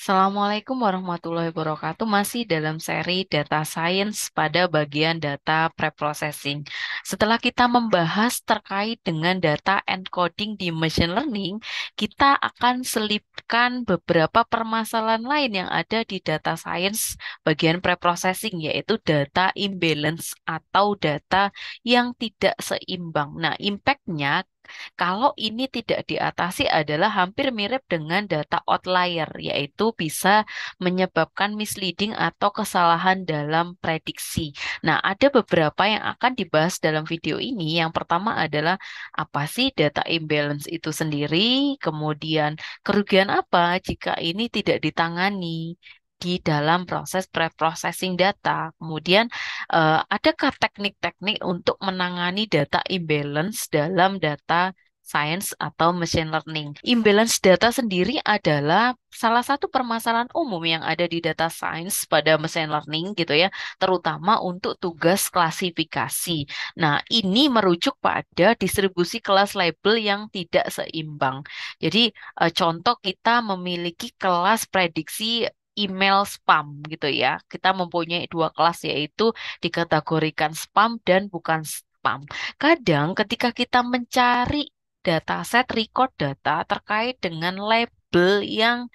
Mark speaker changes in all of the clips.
Speaker 1: Assalamualaikum warahmatullahi wabarakatuh. Masih dalam seri data science pada bagian data preprocessing. Setelah kita membahas terkait dengan data encoding di machine learning, kita akan selipkan beberapa permasalahan lain yang ada di data science bagian preprocessing, yaitu data imbalance atau data yang tidak seimbang. Nah, impact-nya kalau ini tidak diatasi adalah hampir mirip dengan data outlier, yaitu bisa menyebabkan misleading atau kesalahan dalam prediksi. Nah, ada beberapa yang akan dibahas dalam video ini. Yang pertama adalah apa sih data imbalance itu sendiri, kemudian kerugian apa jika ini tidak ditangani di dalam proses preprocessing data. Kemudian adakah teknik-teknik untuk menangani data imbalance dalam data science atau machine learning? Imbalance data sendiri adalah salah satu permasalahan umum yang ada di data science pada machine learning gitu ya, terutama untuk tugas klasifikasi. Nah, ini merujuk pada distribusi kelas label yang tidak seimbang. Jadi, contoh kita memiliki kelas prediksi email spam gitu ya. Kita mempunyai dua kelas yaitu dikategorikan spam dan bukan spam. Kadang ketika kita mencari dataset record data terkait dengan label yang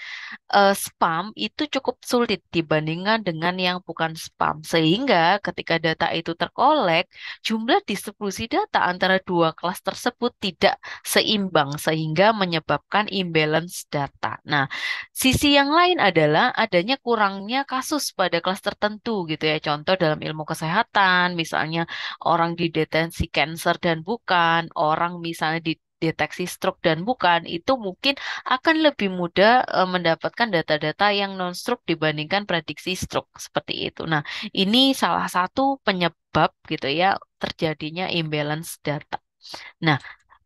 Speaker 1: spam itu cukup sulit dibandingkan dengan yang bukan spam. Sehingga ketika data itu terkolek, jumlah distribusi data antara dua kelas tersebut tidak seimbang sehingga menyebabkan imbalance data. Nah, sisi yang lain adalah adanya kurangnya kasus pada kelas tertentu gitu ya. Contoh dalam ilmu kesehatan, misalnya orang dideteksi cancer dan bukan, orang misalnya dideteksi stroke dan bukan, itu mungkin akan lebih mudah mendapatkan data-data yang non-stroke dibandingkan prediksi stroke seperti itu. Nah, ini salah satu penyebab gitu ya terjadinya imbalance data. Nah,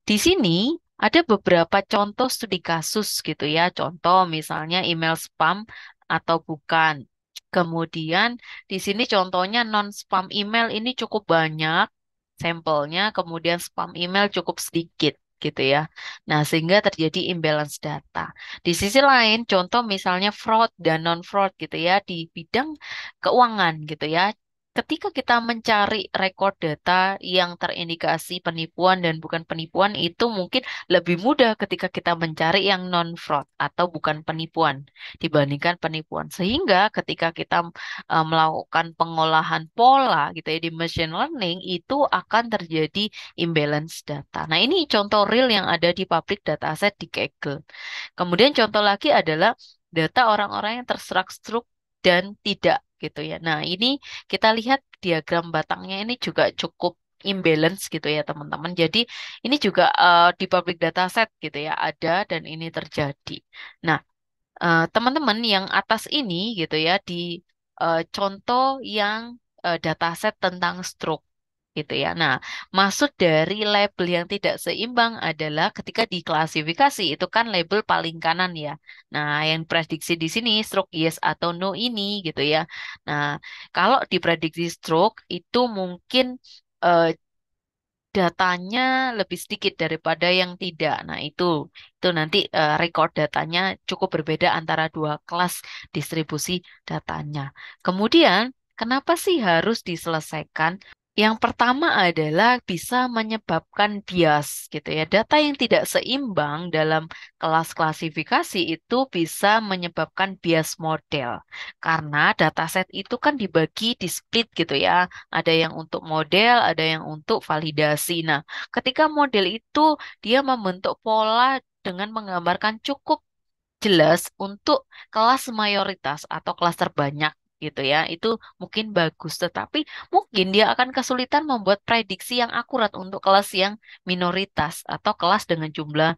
Speaker 1: di sini ada beberapa contoh studi kasus gitu ya. Contoh misalnya email spam atau bukan. Kemudian di sini contohnya non-spam email ini cukup banyak sampelnya, kemudian spam email cukup sedikit gitu ya. Nah, sehingga terjadi imbalance data. Di sisi lain, contoh misalnya fraud dan non-fraud gitu ya di bidang keuangan gitu ya. Ketika kita mencari rekor data yang terindikasi penipuan dan bukan penipuan, itu mungkin lebih mudah ketika kita mencari yang non-fraud atau bukan penipuan dibandingkan penipuan. Sehingga ketika kita melakukan pengolahan pola gitu ya di machine learning, itu akan terjadi imbalance data. Nah, ini contoh real yang ada di public dataset di Kaggle. Kemudian contoh lagi adalah data orang-orang yang terstruktur dan tidak gitu ya. Nah, ini kita lihat diagram batangnya ini juga cukup imbalance gitu ya, teman-teman. Jadi, ini juga di public dataset gitu ya, ada dan ini terjadi. Nah, teman-teman yang atas ini gitu ya, di contoh yang dataset tentang stroke gitu ya. Nah, maksud dari label yang tidak seimbang adalah ketika diklasifikasi itu kan label paling kanan ya. Nah, yang prediksi di sini stroke yes atau no ini gitu ya. Nah, kalau diprediksi stroke itu mungkin eh, datanya lebih sedikit daripada yang tidak. Nah, itu nanti record datanya cukup berbeda antara dua kelas distribusi datanya. Kemudian, kenapa sih harus diselesaikan? Yang pertama adalah bisa menyebabkan bias gitu ya. Data yang tidak seimbang dalam kelas klasifikasi itu bisa menyebabkan bias model. Karena dataset itu kan dibagi di split gitu ya. Ada yang untuk model, ada yang untuk validasi. Nah, ketika model itu dia membentuk pola dengan menggambarkan cukup jelas untuk kelas mayoritas atau kelas terbanyak gitu ya. Itu mungkin bagus, tetapi mungkin dia akan kesulitan membuat prediksi yang akurat untuk kelas yang minoritas atau kelas dengan jumlah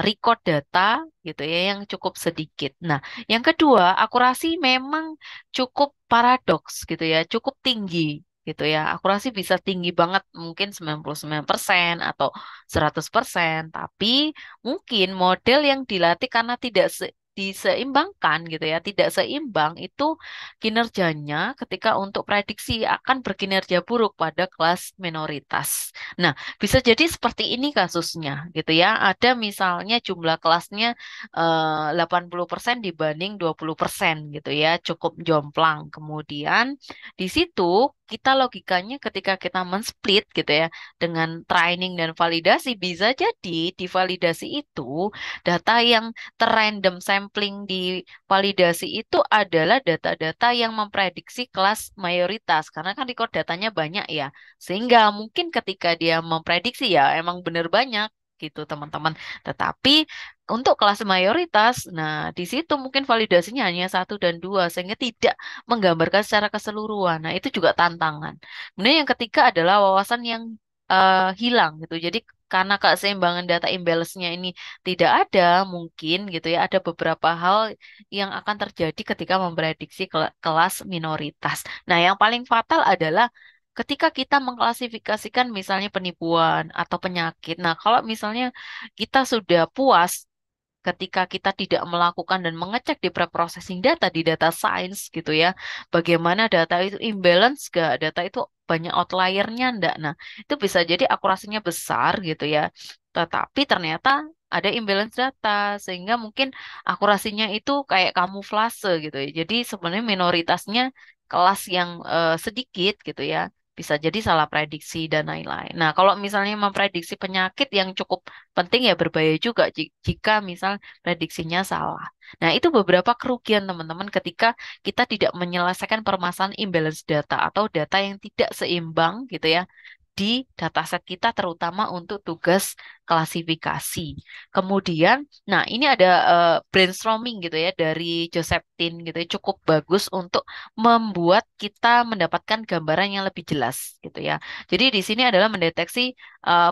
Speaker 1: record data gitu ya yang cukup sedikit. Nah, yang kedua, akurasi memang cukup paradoks gitu ya, cukup tinggi gitu ya. Akurasi bisa tinggi banget, mungkin 99% atau 100%, tapi mungkin model yang dilatih karena tidak diseimbangkan gitu ya. Tidak seimbang itu kinerjanya ketika untuk prediksi akan berkinerja buruk pada kelas minoritas. Nah, bisa jadi seperti ini kasusnya gitu ya. Ada misalnya jumlah kelasnya 80% dibanding 20% gitu ya, cukup jomplang. Kemudian di situ kita logikanya ketika kita men-split gitu ya dengan training dan validasi bisa jadi di validasi itu data yang terrandom sampling di validasi itu adalah data-data yang memprediksi kelas mayoritas karena kan record datanya banyak ya. Sehingga mungkin ketika dia memprediksi ya emang benar banyak gitu teman-teman. Tetapi untuk kelas mayoritas, nah di situ mungkin validasinya hanya satu dan dua sehingga tidak menggambarkan secara keseluruhan. Nah itu juga tantangan. Kemudian yang ketiga adalah wawasan yang hilang gitu. Jadi karena keseimbangan data imbalance-nya ini tidak ada, mungkin gitu ya, ada beberapa hal yang akan terjadi ketika memprediksi kelas minoritas. Nah, yang paling fatal adalah ketika kita mengklasifikasikan misalnya penipuan atau penyakit. Nah, kalau misalnya kita sudah puas ketika kita tidak melakukan dan mengecek di pre-processing data di data science gitu ya, bagaimana data itu imbalance gak, data itu banyak outliernya enggak. Nah, itu bisa jadi akurasinya besar gitu ya. Tetapi ternyata ada imbalance data sehingga mungkin akurasinya itu kayak kamuflase gitu ya. Jadi sebenarnya minoritasnya kelas yang sedikit gitu ya. Bisa jadi salah prediksi dan lain-lain. Nah, kalau misalnya memprediksi penyakit yang cukup penting ya berbahaya juga jika misal prediksinya salah. Nah, itu beberapa kerugian teman-teman ketika kita tidak menyelesaikan permasalahan imbalance data atau data yang tidak seimbang gitu ya di dataset kita terutama untuk tugas klasifikasi. Kemudian, nah ini ada brainstorming gitu ya dari Joseph Tin gitu ya, cukup bagus untuk membuat kita mendapatkan gambaran yang lebih jelas gitu ya. Jadi di sini adalah mendeteksi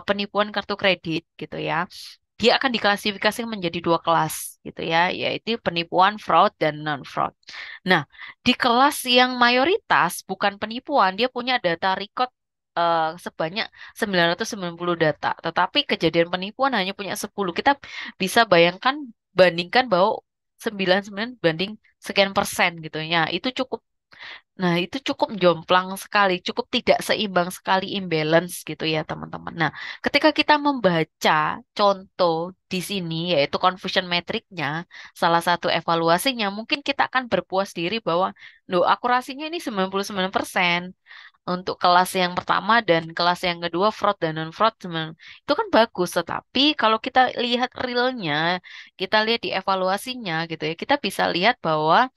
Speaker 1: penipuan kartu kredit gitu ya. Dia akan diklasifikasi menjadi dua kelas gitu ya, yaitu penipuan fraud dan non-fraud. Nah, di kelas yang mayoritas bukan penipuan, dia punya data record sebanyak 990 data, tetapi kejadian penipuan hanya punya 10. Kita bisa bayangkan bandingkan bahwa 99 banding sekian persen gitu ya. Itu cukup. Nah, itu cukup jomplang sekali, cukup tidak seimbang sekali, imbalance gitu ya, teman-teman. Nah, ketika kita membaca contoh di sini, yaitu confusion metricnya, salah satu evaluasinya, mungkin kita akan berpuas diri bahwa, loh, akurasinya ini 99% untuk kelas yang pertama dan kelas yang kedua, fraud dan non-fraud, itu kan bagus. Tetapi kalau kita lihat realnya, kita lihat di evaluasinya gitu ya, kita bisa lihat bahwa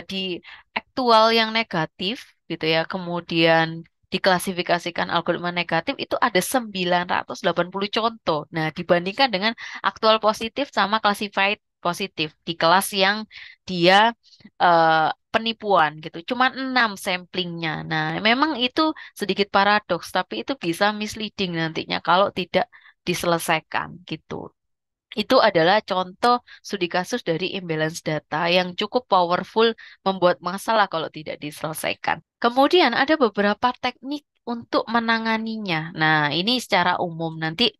Speaker 1: di aktual yang negatif gitu ya, kemudian diklasifikasikan algoritma negatif itu ada 980 contoh. Nah, dibandingkan dengan aktual positif sama classified positif di kelas yang dia penipuan gitu. Cuma 6 samplingnya. Nah, memang itu sedikit paradoks, tapi itu bisa misleading nantinya kalau tidak diselesaikan gitu. Itu adalah contoh studi kasus dari imbalance data yang cukup powerful membuat masalah kalau tidak diselesaikan. Kemudian ada beberapa teknik untuk menanganinya. Nah, ini secara umum nanti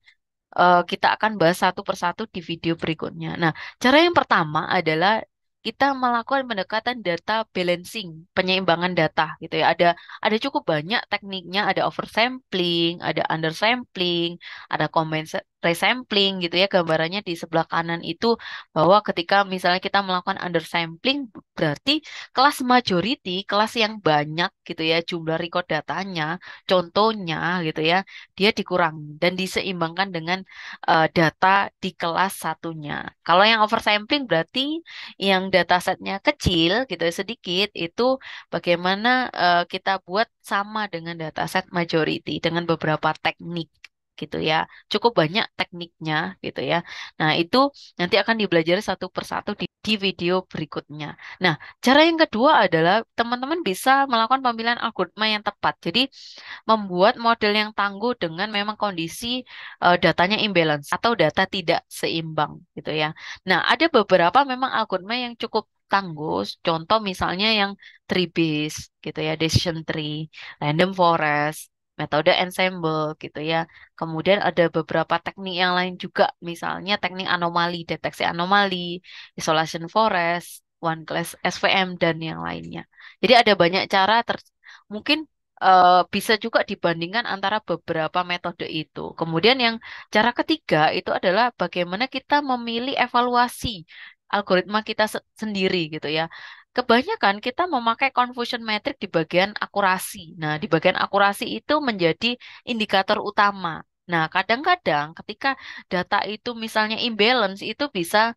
Speaker 1: kita akan bahas satu persatu di video berikutnya. Nah, cara yang pertama adalah kita melakukan pendekatan data balancing, penyeimbangan data gitu ya. Ada cukup banyak tekniknya, ada oversampling, ada undersampling, ada combined resampling gitu ya. Gambarannya di sebelah kanan itu bahwa ketika misalnya kita melakukan undersampling berarti kelas majority, kelas yang banyak gitu ya, jumlah record datanya, contohnya gitu ya, dia dikurangi dan diseimbangkan dengan data di kelas satunya. Kalau yang oversampling berarti yang datasetnya kecil gitu ya, sedikit itu bagaimana kita buat sama dengan dataset majority dengan beberapa teknik gitu ya. Cukup banyak tekniknya gitu ya. Nah, itu nanti akan dipelajari satu persatu di video berikutnya. Nah, cara yang kedua adalah teman-teman bisa melakukan pemilihan algoritma yang tepat. Jadi, membuat model yang tangguh dengan memang kondisi datanya imbalance atau data tidak seimbang gitu ya. Nah, ada beberapa memang algoritma yang cukup tangguh, contoh misalnya yang tree based gitu ya, decision tree, random forest. metode ensemble gitu ya. Kemudian ada beberapa teknik yang lain juga, misalnya teknik anomali, deteksi anomali, isolation forest, one class SVM dan yang lainnya. Jadi ada banyak cara mungkin bisa juga dibandingkan antara beberapa metode itu. Kemudian yang cara ketiga itu adalah bagaimana kita memilih evaluasi algoritma kita sendiri gitu ya. Kebanyakan kita memakai confusion metric di bagian akurasi. Nah, di bagian akurasi itu menjadi indikator utama. Nah, kadang-kadang ketika data itu misalnya imbalance itu bisa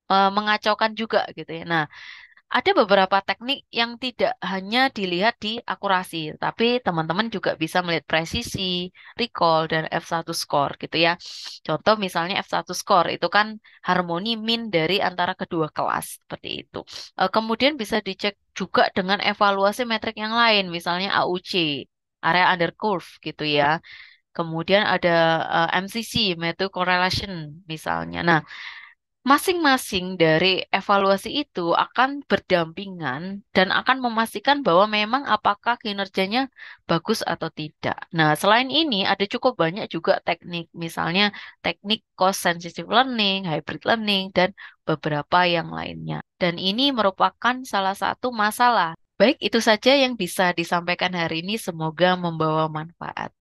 Speaker 1: mengacaukan juga gitu ya. Nah, ada beberapa teknik yang tidak hanya dilihat di akurasi, tapi teman-teman juga bisa melihat presisi, recall, dan F1 score gitu ya. Contoh misalnya F1 score itu kan harmoni min dari antara kedua kelas, seperti itu. Kemudian bisa dicek juga dengan evaluasi metrik yang lain, misalnya AUC, area under curve gitu ya. Kemudian ada MCC, method correlation misalnya. Nah, masing-masing dari evaluasi itu akan berdampingan dan akan memastikan bahwa memang apakah kinerjanya bagus atau tidak. Nah, selain ini ada cukup banyak juga teknik, misalnya teknik cost sensitive learning, hybrid learning, dan beberapa yang lainnya. Dan ini merupakan salah satu masalah. Baik, itu saja yang bisa disampaikan hari ini. Semoga membawa manfaat.